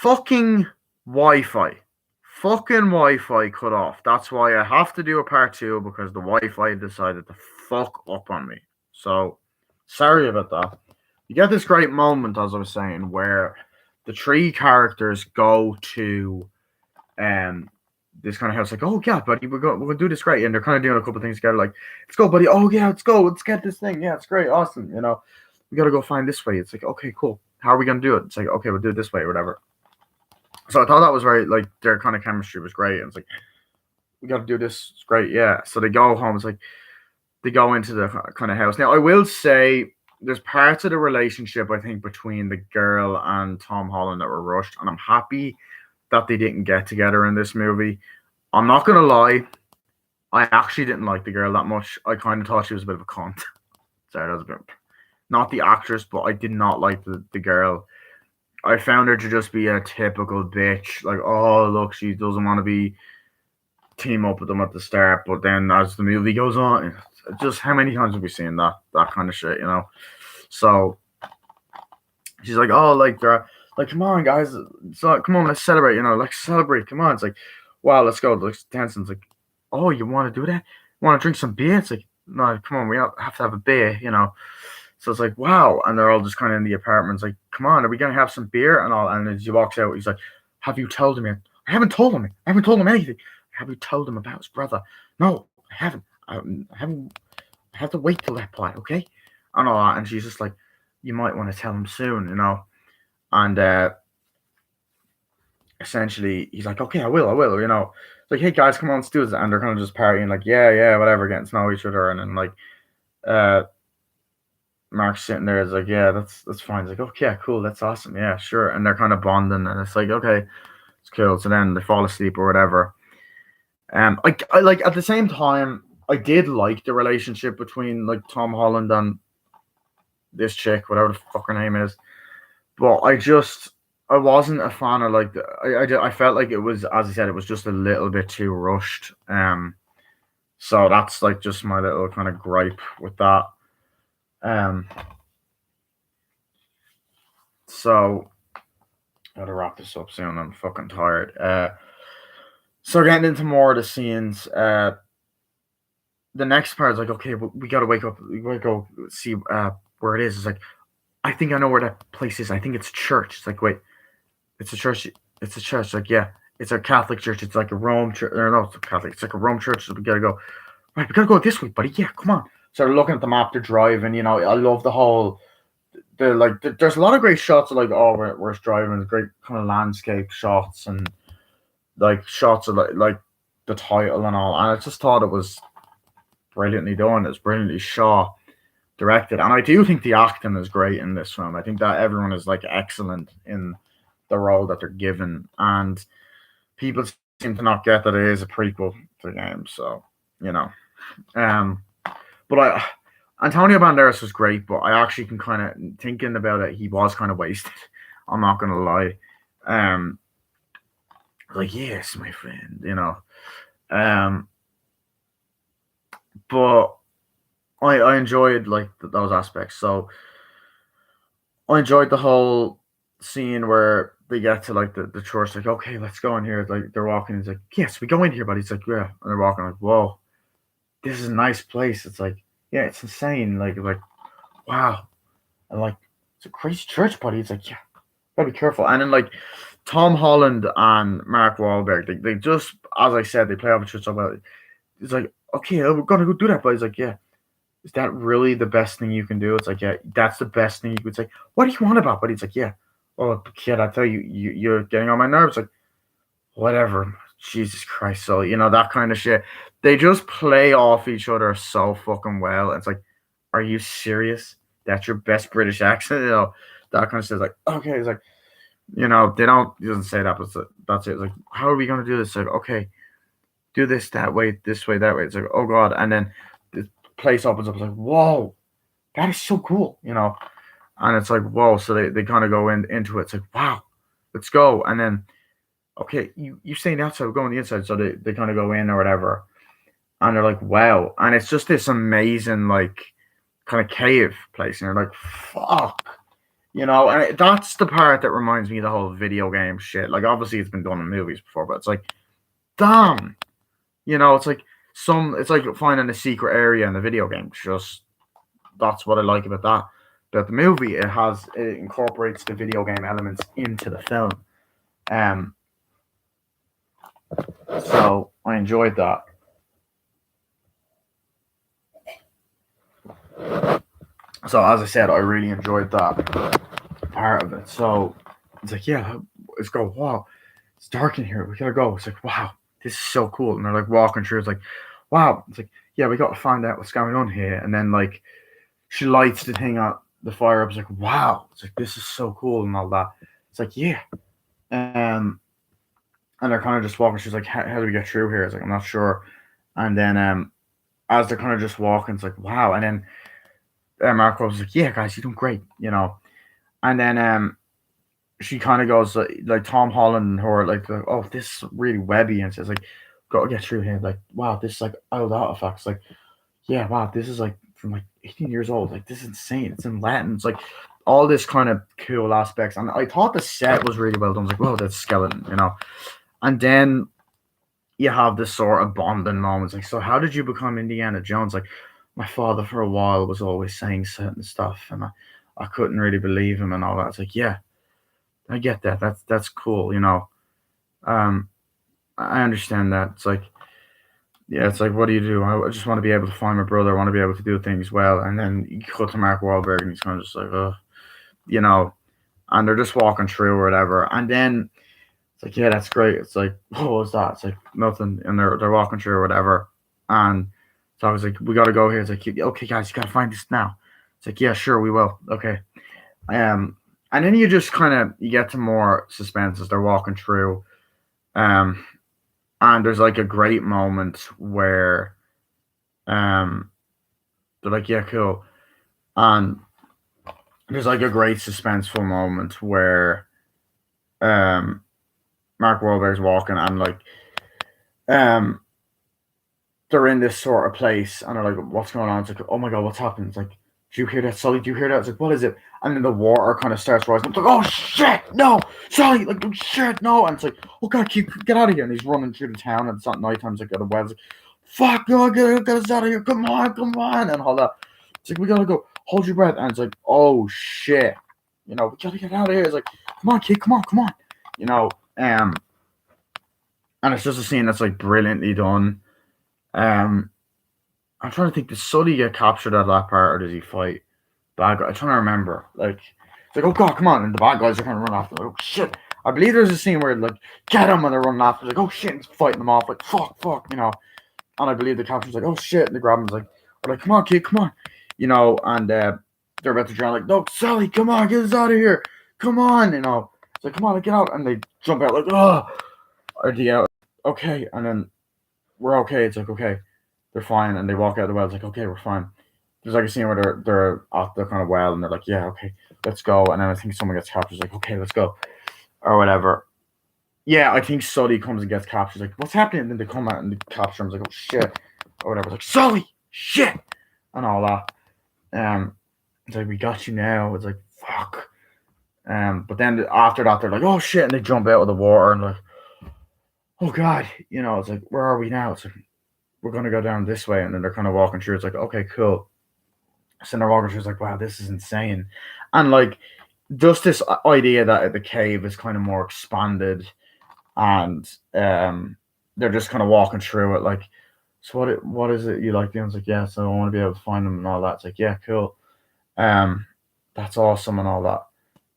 Fucking Wi-Fi. Fucking Wi-Fi cut off. That's why I have to do a part two because the Wi-Fi decided to fuck up on me. So sorry about that. You get this great moment, as I was saying, where the three characters go to um this kind of house, like, oh yeah, buddy, we're gonna do this great, and they're kind of doing a couple of things together, like, let's go, buddy. Oh yeah, let's go, let's get this thing. Yeah, it's great, awesome. We gotta go find this way. It's like, okay, cool. How are we gonna do it? It's like, okay, we'll do it this way or whatever. So I thought that was very like their kind of chemistry was great. And it's like, we got to do this. It's great, yeah. So they go home. It's like they go into the kind of house. Now I will say there's parts of the relationship I think between the girl and Tom Holland that were rushed, and I'm happy that they didn't get together in this movie. I'm not gonna lie, I actually didn't like the girl that much. I kind of thought she was a bit of a cunt. Sorry, that was a bit not the actress, but I did not like the girl. I found her to just be a typical bitch. Like, oh look, she doesn't want to be team up with them at the start, but then as the movie goes on, just how many times have we seen that kind of shit? So she's like, oh, like they're like, come on, guys, so come on, let's celebrate. Let's celebrate. Come on, it's like, wow, let's go. Let's dance. And it's like, oh, you want to do that? You want to drink some beer? It's like, no, come on, we have to have a beer. So it's like, wow. And they're all just kind of in the apartment. It's like, come on, are we going to have some beer and all? And as he walks out, he's like, have you told him yet? I haven't told him. I haven't told him anything. Have you told him about his brother? No, I haven't. I haven't. I have to wait till that point, okay? And all that. And she's just like, you might want to tell him soon. And essentially, he's like, okay, I will. It's like, hey, guys, come on, let's do this. And they're kind of just partying, like, yeah, whatever, getting to know each other. And then, like, Mark's sitting there, is like, yeah, that's fine. He's like, okay, cool, that's awesome, yeah, sure. And they're kind of bonding, and it's like, okay, it's cool. So then they fall asleep or whatever. I like at the same time, I did like the relationship between like Tom Holland and this chick, whatever the fuck her name is. But I wasn't a fan of like I felt like it was, as I said, it was just a little bit too rushed. So that's like just my little kind of gripe with that. Um, so gotta wrap this up soon. I'm fucking tired. So getting into more of the scenes. The next part is like, okay, we gotta wake up. We gotta go see where it is. It's like, I think I know where that place is. I think it's a church. It's like, wait, it's a church. It's a church. Like, yeah, it's a Catholic church. It's like a Rome church. Or no, it's a Catholic. It's like a Rome church. So we gotta go. Right, we gotta go this way, buddy. Yeah, come on. So they're looking at the map. They're driving. I love the whole. There's a lot of great shots of like, oh, we're driving. Great kind of landscape shots and like shots of like the title and all. And I just thought it was brilliantly done. It's brilliantly shot, directed, and I do think the acting is great in this film. I think that everyone is like excellent in the role that they're given, and people seem to not get that it is a prequel to the game. So you know, um, but Antonio Banderas was great, but I actually can kind of thinking about it, he was kind of wasted. I'm not gonna lie. Um, like, yes, my friend. Um, but I enjoyed like those aspects. So I enjoyed the whole scene where they get to like the church, like, okay, let's go in here. Like they're walking, he's like, yes, we go in here, buddy. He's like, yeah, and they're walking, like, whoa, this is a nice place. It's like, yeah, it's insane. Like, wow, and like it's a crazy church, buddy. It's like, yeah, gotta be careful. And then like Tom Holland and Mark Wahlberg, they just, as I said, they play off each other so well. It's like, okay, we're gonna go do that, but he's like, yeah, is that really the best thing you can do? It's like, yeah, that's the best thing you could say. What do you want about? But he's like, yeah, oh, kid, I tell you, you're getting on my nerves. Like, whatever, Jesus Christ. So, that kind of shit. They just play off each other so fucking well. It's like, are you serious? That's your best British accent? That kind of shit. Like, okay. It's like, they don't, he doesn't say that, but that's it. It's like, how are we going to do this? Like, okay, do this that way, this way, that way. It's like, oh God. And then the place opens up. It's like, whoa, that is so cool, And it's like, whoa. So they kind of go into it. It's like, wow, let's go. And then, okay, you staying outside, we're going the inside. So they kind of go in or whatever. And they're like, wow. And it's just this amazing, like, kind of cave place. And you're like, fuck. and that's the part that reminds me of the whole video game shit. Like, obviously, it's been done in movies before, but it's like, damn, it's like it's like finding a secret area in the video game. Just that's what I like about that. But the movie, it incorporates the video game elements into the film. Um, so I enjoyed that. So as I said, I really enjoyed that part of it. So it's like, yeah, let's go. Wow, it's dark in here. We gotta go. It's like, wow, this is so cool. And they're like walking through. It's like, wow. It's like, yeah, we got to find out what's going on here. And then like she lights the thing on the fire up. It's like, wow. It's like, this is so cool and all that. It's like, yeah. Um, and they're kind of just walking. She's like, how do we get through here? It's like, I'm not sure. And then as they're kind of just walking, it's like, wow. And then Mark was like, yeah, guys, you're doing great. And then she kind of goes like Tom Holland and her like, oh, this is really webby, and says like, gotta get through here. Like, wow, this is like old artifacts. Like, yeah, wow, this is like from like 18 years old. Like, this is insane. It's in Latin. It's like all this kind of cool aspects. And I thought the set was really well done. I was like, whoa, that's skeleton. And then you have this sort of bonding moments. Like, so how did you become Indiana Jones? Like, my father for a while was always saying certain stuff, and I couldn't really believe him and all that. It's like, yeah, I get that. That's cool. Um, I understand that. It's like, yeah, it's like, what do you do? I just want to be able to find my brother. I want to be able to do things well. And then you cut to Mark Wahlberg, and he's kind of just like, you know, and they're just walking through or whatever. And then it's like, yeah, that's great. It's like, what was that? It's like nothing. And they're walking through or whatever. And so I was like, we got to go here. It's like, okay, guys, you got to find this now. It's like, yeah, sure, we will. Okay. And then you just kind of you get to more suspense as they're walking through. Um, and there's like a great moment where um they're like, yeah, cool. And there's like a great suspenseful moment where um Mark Wahlberg's walking and like um they're in this sort of place and they're like, what's going on? It's like, oh my god, what's happened? It's like, do you hear that, Sully? Do you hear that? It's like, what is it? And then the water kind of starts rising. It's like, oh shit, no, Sully, like, oh, shit, no. And it's like, oh god, get out of here. And he's running through the town and it's not night time. It's like, at a well. It's like, fuck, no, get us out of here. Come on. And all that. It's like, we gotta go. Hold your breath. And it's like, oh shit. We gotta get out of here. It's like, come on, kid, come on. You know, um, and it's just a scene that's like brilliantly done. Um, I'm trying to think, does Sully get captured at that part or does he fight bad guy? I'm trying to remember. Like, it's like, oh god, come on, and the bad guys are kind of run after. Like, oh shit! I believe there's a scene where like get him and they're running after. Like, oh shit, and he's fighting them off. Like, fuck. And I believe the captain's like, oh shit, and they grab him. Like, they're like, come on, kid, come on. And they're about to drown. Like, no, Sully, come on, get us out of here. Come on. It's like, come on, get out. And they jump out like, oh, or the out. Okay, and then we're okay. It's like, okay, they're fine, and they walk out of the well. It's like, okay, we're fine. There's like a scene where they're at the kind of well, and they're like, yeah, okay, let's go. And then I think someone gets captured. It's like, okay, let's go, or whatever. Yeah, I think Sully comes and gets captured. Like, what's happening? And then they come out and they capture him. It's like, oh shit, or whatever. It's like, Sully, shit, and all that. It's like, we got you now. It's like, fuck. But then after that, they're like, oh shit, and they jump out of the water and like, oh god, it's like, where are we now? It's like, we're gonna go down this way, and then they're kind of walking through. It's like, okay, cool. So they're walking through. It's like, wow, this is insane, and like just this idea that the cave is kind of more expanded, and they're just kind of walking through it. Like, so what is it you like doing? It's like, yeah, so I want to be able to find them and all that. It's like, yeah, cool, that's awesome and all that,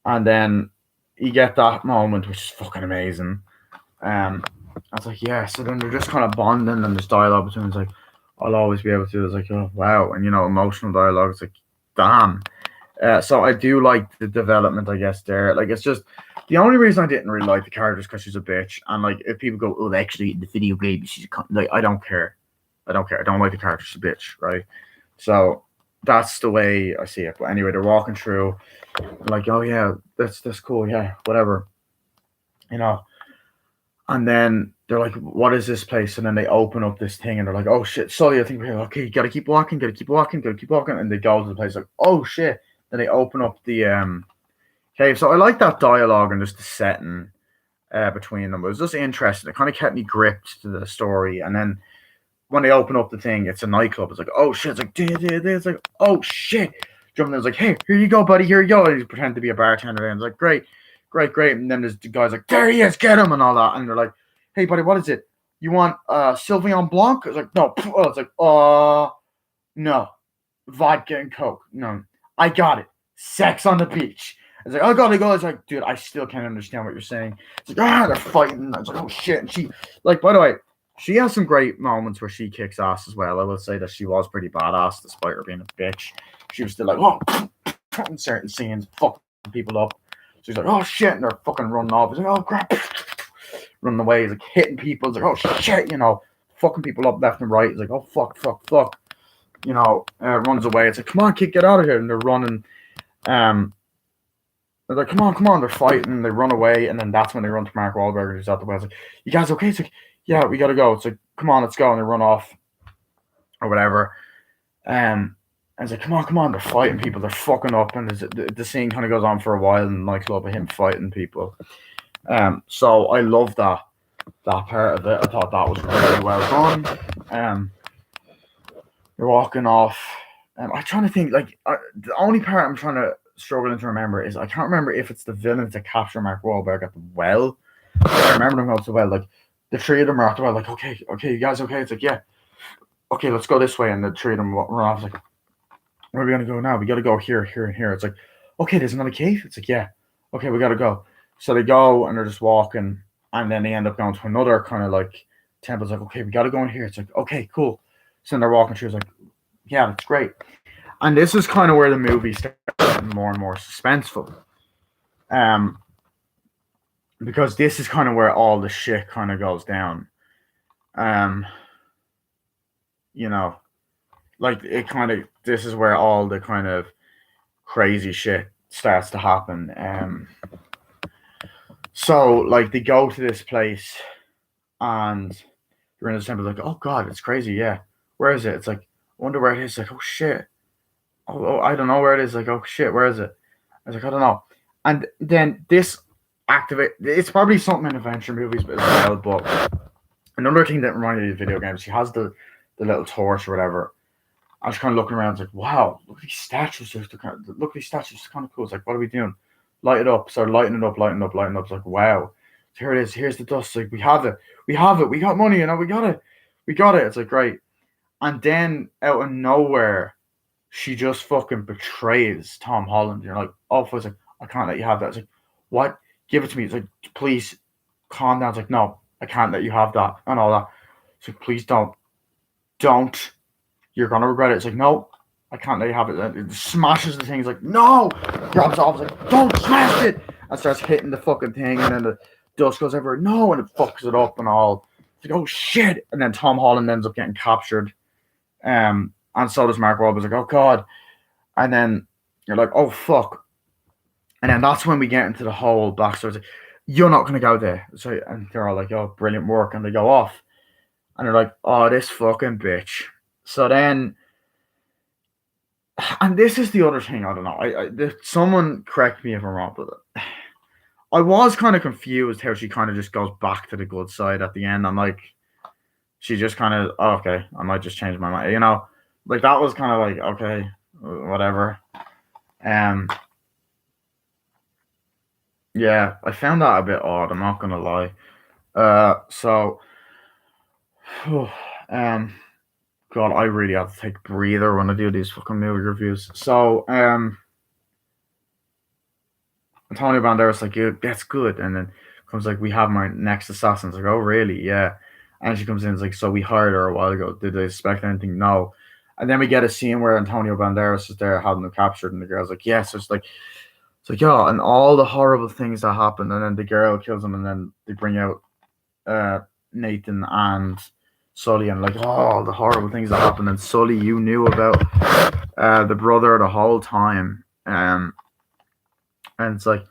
and then you get that moment which is fucking amazing. I was like, yeah. So then they're just kind of bonding, and this dialogue between it's like, I'll always be able to. It's like, oh wow, and emotional dialogue. It's like, damn. So I do like the development, I guess. There, like, it's just the only reason I didn't really like the character is because she's a bitch, and like, if people go, oh, actually, in the video game, she's like, I don't care. I don't like the character. She's a bitch, right? So that's the way I see it. But anyway, they're walking through, like, oh yeah, that's cool, yeah, whatever, you know. And then they're like, what is this place? And then they open up this thing and they're like, oh shit, Sully, I think we're here. Okay, you gotta keep walking. And they go to the place like, oh shit. Then they open up the Okay, so I like that dialogue and just the setting between them. It was just interesting. It kind of kept me gripped to the story. And then when they open up the thing, it's a nightclub. It's like, oh shit. It's like, it's like, oh shit. Jumping in, it's like, hey, here you go, buddy. Here you go. And he's pretending to be a bartender. And it's like, great, great, great. And then there's the guy's like, there he is, get him, and all that. And they're like, hey, buddy, what is it? You want Sylveon Blanc? It's like, no. Oh, it's like, no. Vodka and Coke. No. I got it. Sex on the beach. It's like, oh god, I go. It's like, dude, I still can't understand what you're saying. It's like, they're fighting. It's like, oh shit. And she, like, by the way, she has some great moments where she kicks ass as well. I will say that she was pretty badass despite her being a bitch. She was still like, oh, in certain scenes, fucking people up. She's like, oh shit, and they're fucking running off. It's like, oh crap, running away. He's like hitting people. It's like, oh shit, fucking people up left and right. It's like, oh fuck, fuck, fuck. Runs away. It's like, come on, kid, get out of here. And they're running. They're like, come on. They're fighting. They run away, and then that's when they run to Mark Wahlberg, who's out the way. It's like, you guys okay? It's like, yeah, we gotta go. It's like, come on, let's go. And they run off, or whatever. And it's like, come on. They're fighting people. They're fucking up, and the scene kind of goes on for a while in the nightclub of him fighting people. So I love that part of it. I thought that was really well done. They're walking off. I'm trying to think, like, the only part I'm struggling to remember is I can't remember if it's the villain to capture Mark Wahlberg at the well. I remember them going to the well, like, the three of them are at the well, like, okay, you guys okay? It's like, yeah. Okay, let's go this way. And the three of them run off, like, where are we going to go now? We got to go here, here, and here. It's like, okay, there's another cave? It's like, yeah. Okay, we got to go. So they go, and they're just walking, and then they end up going to another kind of, like, temple. It's like, okay, we got to go in here. It's like, okay, cool. So then they're walking through. It's like, yeah, that's great. And this is kind of where the movie starts getting more and more suspenseful. Because this is kind of where all the shit kind of goes down. Like it kind of, this is where all the kind of crazy shit starts to happen. So like they go to this place and you're in the temple, like, oh god, it's crazy, yeah. Where is it? It's like, I wonder where it is. Like, oh shit. Oh, I don't know where it is. Like, oh shit, where is it? I was like, I don't know. And then this activate. It's probably something in adventure movies, but as well. But another thing that reminded me of video games, she has the little torch or whatever. I was kind of looking around, like, wow, look at these statues. Look at these statues. It's kind of cool. It's like, what are we doing? Light it up. Start lighting it up. It's like, wow. So here it is. Here's the dust. Like, we have it. We got money. We got it. It's like, great. And then out of nowhere, she just fucking betrays Tom Holland. You're like, oh, it's like, I can't let you have that. It's like, what? Give it to me. It's like, please calm down. It's like, no, I can't let you have that and all that. It's like, please don't. You're gonna regret it. It's like, no, I can't let you have it. It smashes the thing. It's like, no. Grabs off. It's like, don't smash it. And starts hitting the fucking thing. And then the dust goes everywhere. No, and it fucks it up and all. It's like, oh shit. And then Tom Holland ends up getting captured. And so does Mark Wahlberg. Like, oh god. And then you're like, oh fuck. And then that's when we get into the whole backstory. It's like, you're not gonna go there. So, and they're all like, oh, brilliant work. And they go off. And they're like, oh, this fucking bitch. So then, and this is the other thing, I don't know. Someone correct me if I'm wrong, but I was kind of confused how she kind of just goes back to the good side at the end. I'm like, she just kind of, oh, okay, I might just change my mind. Like that was kind of like, okay, whatever. Yeah, I found that a bit odd. I'm not gonna lie. God, I really have to take a breather when I do these fucking movie reviews. So, Antonio Banderas like, yeah, that's good, and then comes like, we have my next assassin. It's like, oh really? Yeah. And she comes in, it's like, so we hired her a while ago. Did they expect anything? No. And then we get a scene where Antonio Banderas is there having them captured, and the girl's like, yes. It's like, yeah, and all the horrible things that happen, and then the girl kills him, and then they bring out Nathan and Sully, and like, all the horrible things that happen. And Sully, you knew about the brother the whole time, and it's like,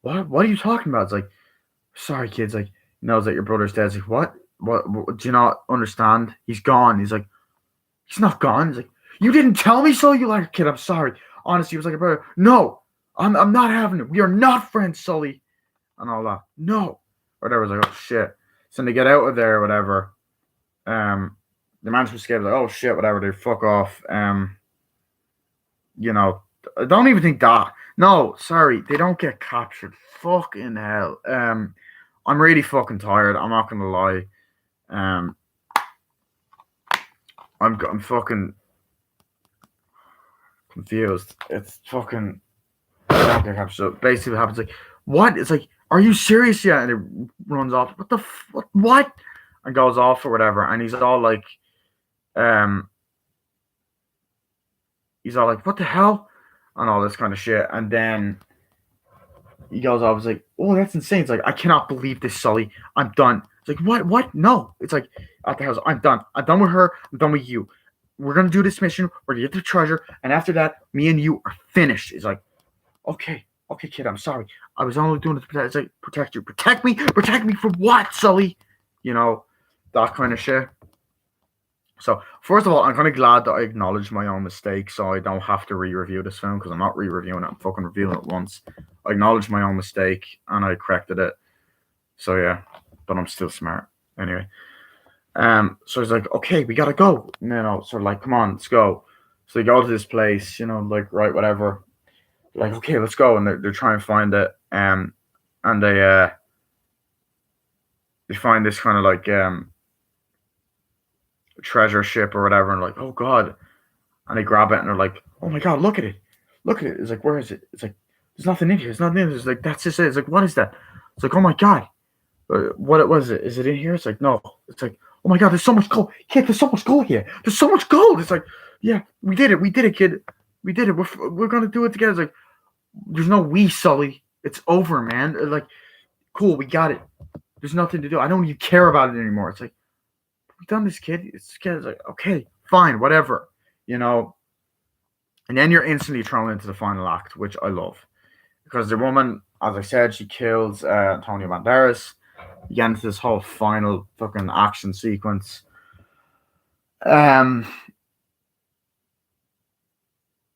what are you talking about? It's like, sorry, kids, like, knows that your brother's dead. It's like, what do you not understand? He's gone. He's like, he's not gone. He's like, you didn't tell me so. You like, kid, I'm sorry. Honestly, he was like a brother. No, I'm not having it. We are not friends, Sully, and all that. No, or whatever. I was like, oh shit. So they get out of there, or whatever. Um, the man from escape like, oh shit, whatever. They fuck off. You know, I don't even think that. No, sorry, they don't get captured. Fucking hell. I'm really fucking tired. I'm not gonna lie. Um, I'm fucking confused. It's fucking don't get captured. So basically, what happens like, what? It's like, are you serious yet? And it runs off. What the what? And goes off or whatever. And um, he's all like, what the hell? And all this kind of shit. And then he goes off. It's like, oh, that's insane. It's like, I cannot believe this, Sully. I'm done. It's like, what? What? No. It's like, at the house, I'm done. I'm done with her. I'm done with you. We're gonna do this mission. We're gonna get the treasure, and after that, me and you are finished. It's like, okay, okay, kid. I'm sorry. I was only doing it to protect. It's like, protect you. Protect me from what, Sully? You know, that kind of shit. So first of all, I'm kind of glad that I acknowledged my own mistake, so I don't have to re-review this film because I'm not re-reviewing it. I'm fucking reviewing it once. I acknowledged my own mistake and I corrected it. So yeah, but I'm still smart anyway. So he's like, okay, we gotta go. Sort of like, come on, let's go. So they go to this place, like, right, whatever. Like, okay, let's go, and they're trying to find it. And they find this kind of like treasure ship or whatever, and like, oh god, and they grab it and they're like, oh my god, look at it. It's like, where is it? It's like, there's nothing in here. There's nothing in here. It's like, that's just it. It's like, what is that? It's like, oh my god, what was it? Is it in here? It's like, no. It's like, oh my god, there's so much gold. Kid, there's so much gold here. There's so much gold. It's like, yeah, we did it, kid. We did it. We're gonna do it together. It's like, there's no we, Sully. It's over, man. Like, cool, we got it. There's nothing to do. I don't even care about it anymore. It's like, we've done this, kid. It's like, okay, fine, whatever. You know, and then you're instantly thrown into the final act, which I love. Because the woman, as I said, she kills Antonio Banderas. You get into this whole final fucking action sequence. Um,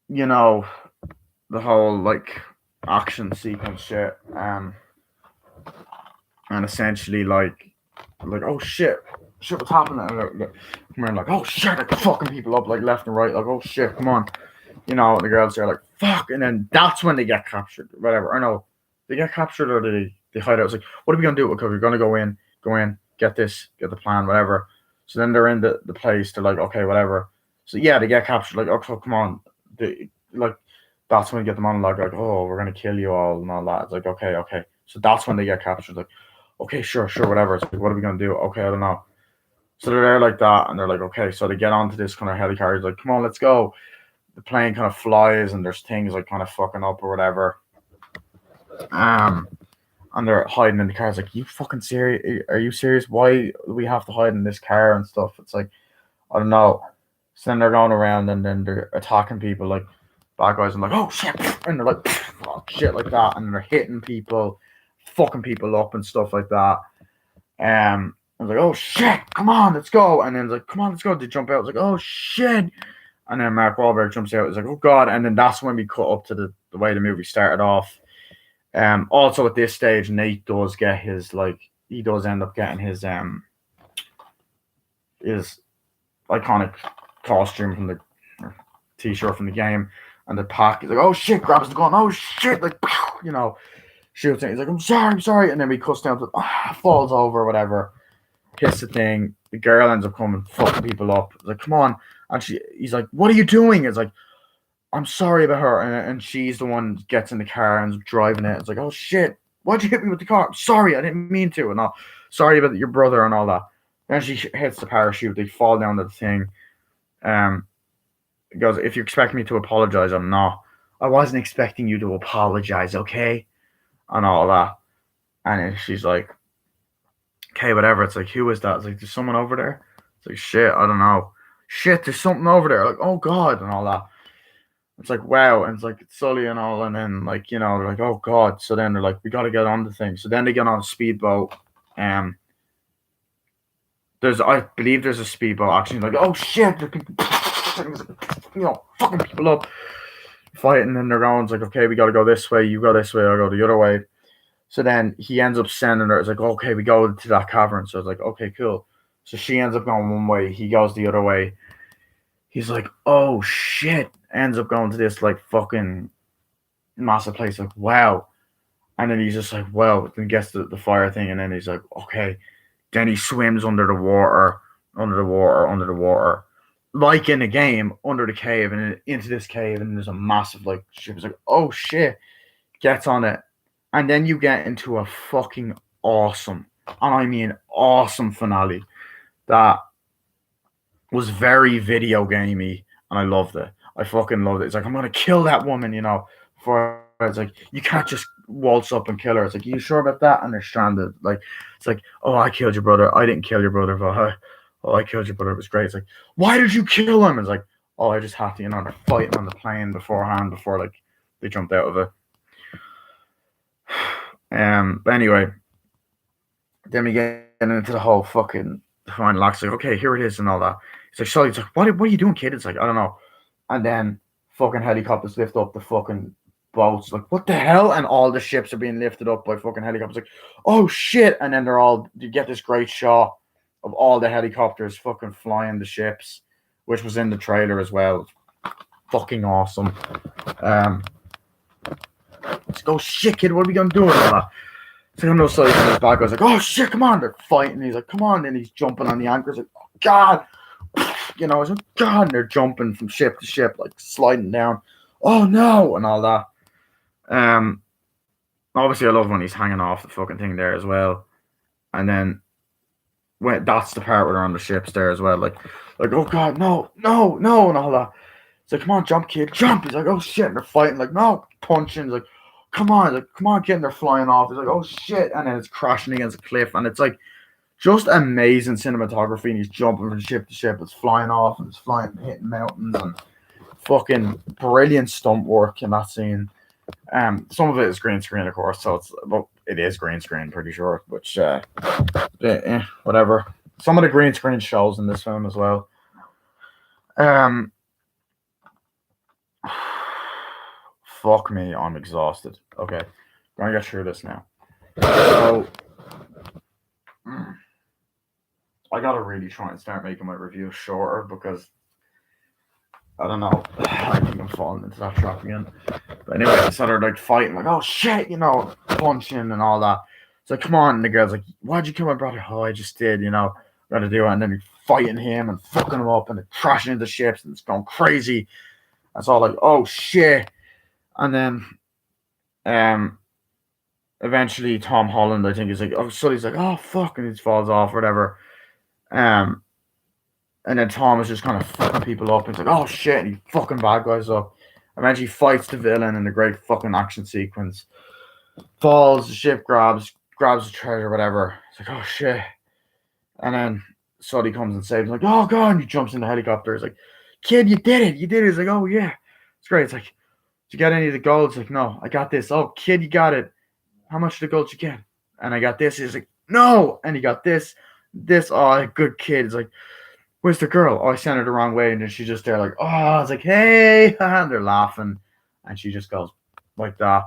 you know, the whole like action sequence shit. And essentially like, oh shit, what's happening? And they're like, oh shit, like fucking people up like left and right, like, oh shit, come on. And the girls are like, fuck, and then that's when they get captured, whatever. Or no, they get captured or they hide out. It's like, what are we gonna do? Okay, we're gonna go in, get the plan, whatever. So then they're in the place, they're like, okay, whatever. So yeah, they get captured, like, oh come on. Like, that's when you get the monologue, like, oh, we're gonna kill you all and all that. It's like, okay. So that's when they get captured, like, okay, sure, whatever. It's like, what are we gonna do? Okay, I don't know. So they're there like that, and they're like, okay. So they get onto this kind of helicarrier, like, come on, let's go. The plane kind of flies, and there's things like kind of fucking up or whatever. And they're hiding in the cars. Like, you fucking serious? Are you serious? Why do we have to hide in this car and stuff? It's like, I don't know. So then they're going around, and then they're attacking people, like bad guys, and like, oh shit, and they're like, oh, shit, like that, and they're hitting people, fucking people up and stuff like that. I was like, oh shit, come on, let's go. And then it's like, come on, let's go. They jump out. It's like, oh shit. And then Mark Wahlberg jumps out. It's like, oh god. And then that's when we cut up to the way the movie started off. Also at this stage, Nate does get he does end up getting his iconic costume from the t-shirt from the game, and the pack. He's like, oh shit, grabs the gun. Oh shit, like, shoots it. He's like, I'm sorry. And then we cuts down to falls over or whatever. Hits the thing. The girl ends up coming, fucking people up. It's like, come on. And he's like, what are you doing? It's like, I'm sorry about her. And she's the one that gets in the car and is driving it. It's like, oh shit, why'd you hit me with the car? I'm sorry, I didn't mean to. And all, sorry about your brother and all that. Then she hits the parachute. They fall down to the thing. He goes, if you expect me to apologize, I'm not. I wasn't expecting you to apologize, okay? And all that. And she's like, okay, whatever. It's like, who is that? It's like, there's someone over there. It's like, shit, I don't know. Shit, there's something over there. Like, oh god, and all that. It's like, wow. And it's like, it's Sully and all. And then, like, they're like, oh god. So then they're like, we got to get on the thing. So then they get on a speedboat. I believe there's a speedboat actually. Like, oh shit, fucking people up. fighting, and they're going, it's like, okay, we got to go this way, you go this way, I'll go the other way. So then he ends up sending her. It's like, okay, we go to that cavern. So it's like, okay, cool. So she ends up going one way. He goes the other way. He's like, oh shit. Ends up going to this like fucking massive place. Like, wow. And then he's just like, wow. Then gets the fire thing. And then he's like, okay. Then he swims under the water, under the water, under the water. Like in a game, under the cave and into this cave. And there's a massive like ship. It's like, oh shit. Gets on it. And then you get into a fucking awesome, and I mean awesome finale that was very video gamey, and I loved it. I fucking loved it. It's like, I'm gonna kill that woman, you know. For it's like, you can't just waltz up and kill her. It's like, you sure about that? And they're stranded. Like, it's like, oh, I killed your brother. I didn't kill your brother, but I killed your brother. It was great. It's like, why did you kill him? It's like, oh, I just had to, you know, they're fighting on the plane beforehand before like they jumped out of it. But anyway, then we get into the whole fucking final act. It's like, okay, here it is and all that. It's like, Sully's like, what are you doing, kid? It's like, I don't know. And then fucking helicopters lift up the fucking boats. Like, what the hell? And all the ships are being lifted up by fucking helicopters. Like, oh shit! And then you get this great shot of all the helicopters fucking flying the ships, which was in the trailer as well. Fucking awesome. Let's go, shit, kid. What are we gonna do with that? So I'm no side from his back. I was like, oh shit, come on. They're fighting. He's like, come on. And he's jumping on the anchors. Like, oh, God. You know, I was like, God. And they're jumping from ship to ship, like sliding down. Oh no, and all that. Obviously, I love when he's hanging off the fucking thing there as well. And then that's the part where they're on the ships there as well. Like, oh God, no, and all that. It's like, come on, jump, kid, jump. He's like, oh shit, and they're fighting. Like, no, punching. He's like, come on, kid, and they're flying off. He's like, oh shit, and then it's crashing against a cliff, and it's like just amazing cinematography. And he's jumping from ship to ship. It's flying off, and it's flying, hitting mountains, and fucking brilliant stunt work in that scene. Some of it is green screen, of course, so it is green screen, pretty sure. Which, whatever. Some of the green screen shows in this film as well. Fuck me, I'm exhausted. Okay, I'm gonna get through this now. So, I gotta really try and start making my review shorter because I don't know. I think I'm falling into that trap again. But anyway, so they're like fighting, like, oh shit, you know, punching and all that. It's like, come on. And the girl's like, why'd you kill my brother? Oh, I just did, you know, gotta do it. And then he's fighting him and fucking him up and they're crashing into ships and it's going crazy. It's all like, oh shit. And then eventually Tom Holland, I think, is like, oh, so he's like, oh fuck, and he falls off or whatever. And then Tom is just kind of fucking people up. He's like, oh shit, and he fucking bad guys up. Eventually fights the villain in a great fucking action sequence. Falls, the ship grabs the treasure, whatever. It's like, oh shit. And then Sully comes and saves him, like, oh god, and he jumps in the helicopter. He's like, kid, you did it. He's like, oh yeah. It's great. It's like, did you get any of the gold? It's like, no, I got this. Oh, kid, you got it. How much of the gold you get? And I got this. He's like, no. And he got this. Oh, good kid. It's like, where's the girl? Oh, I sent her the wrong way. And then she's just there like, oh, I was like, hey. And they're laughing. And she just goes like that.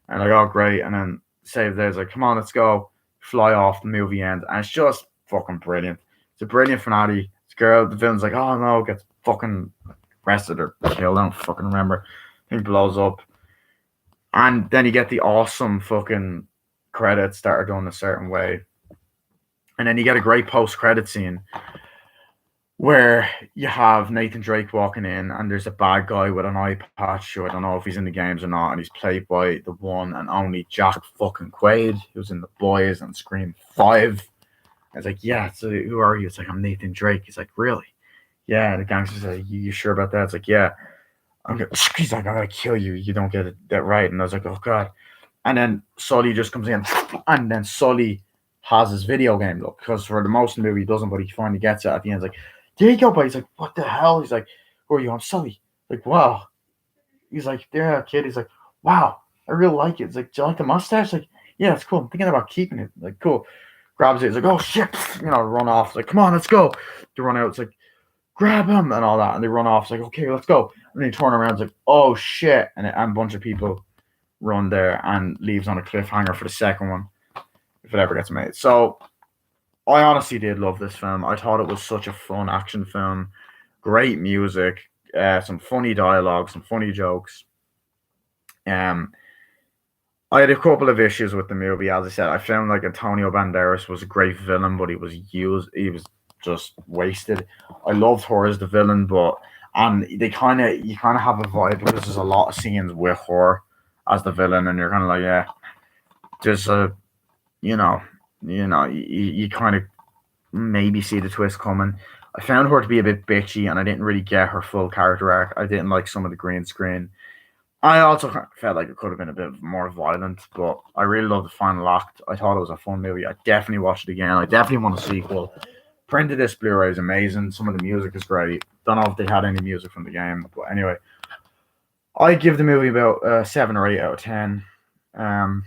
And like, oh, great. And then Save there's like, come on, let's go. Fly off, the movie ends. And it's just fucking brilliant. It's a brilliant finale. This girl, the villain's like, oh no, gets fucking arrested or killed. I don't fucking remember. Thing blows up. And then you get the awesome fucking credits that are done a certain way. And then you get a great post-credit scene where you have Nathan Drake walking in and there's a bad guy with an eye patch who I don't know if he's in the games or not, and he's played by the one and only Jack fucking Quaid, who's in The Boys and Scream 5. I was like, yeah, so who are you? It's like, I'm Nathan Drake. He's like, really? Yeah, the gangster's like, you sure about that? It's like, yeah. He's like, I'm gonna kill you. You don't get that right. And I was like, oh god. And then Sully just comes in, and then Sully has his video game look, because for the most of the movie he doesn't, but he finally gets it at the end. He's like, there you go, buddy. He's like, what the hell? He's like, who are you? I'm Sully. Like, wow. He's like, there, kid. He's like, wow, I really like it. He's like, do you like the mustache? Like, yeah, it's cool. I'm thinking about keeping it. Like, cool. Grabs it. He's like, oh shit. You know, run off. Like, come on, let's go. To run out. It's like, grab him and all that, and they run off. It's like, okay, let's go. And then he turn around, it's like, oh shit, and a bunch of people run there and leaves on a cliffhanger for the second one if it ever gets made. So I honestly did love this film. I thought it was such a fun action film, great music, some funny dialogue, some funny jokes. Um, I had a couple of issues with the movie. As I said, I found like Antonio Banderas was a great villain, but he was just wasted. I loved her as the villain, but and they you kind of have a vibe because there's a lot of scenes with her as the villain, and you're kind of like, yeah, there's a you know, you kind of maybe see the twist coming. I found her to be a bit bitchy, and I didn't really get her full character arc. I didn't like some of the green screen. I also felt like it could have been a bit more violent, but I really loved the final act. I thought it was a fun movie. I definitely watched it again. I definitely want a sequel. Printed this Blu-ray is amazing. Some of the music is great. Don't know if they had any music from the game, but anyway, I give the movie about 7 or 8 out of 10. Um,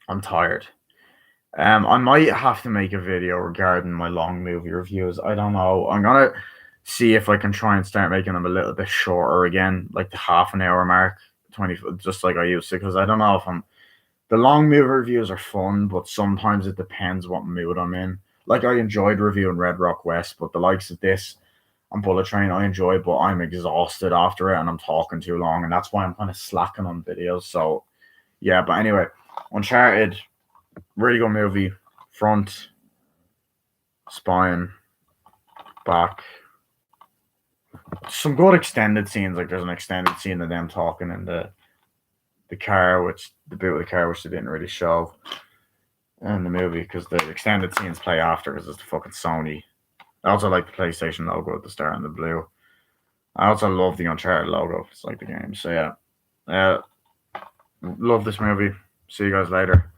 I'm tired. I might have to make a video regarding my long movie reviews. I don't know. I'm gonna see if I can try and start making them a little bit shorter again, like the half an hour mark, 20, just like I used to. Because I don't know if I'm. The long movie reviews are fun, but sometimes it depends what mood I'm in. Like I enjoyed reviewing Red Rock West, but the likes of this and Bullet Train I enjoy, but I'm exhausted after it and I'm talking too long, and that's why I'm kind of slacking on videos. So yeah, but anyway, Uncharted, really good movie. Front, spine, back. Some good extended scenes. Like there's an extended scene of them talking in the car, which the bit of the car which they didn't really show in the movie because the extended scenes play after because it's the fucking Sony. I also like the PlayStation logo at the start in the blue. I also love the Uncharted logo. It's like the game. So yeah, love this movie. See you guys later.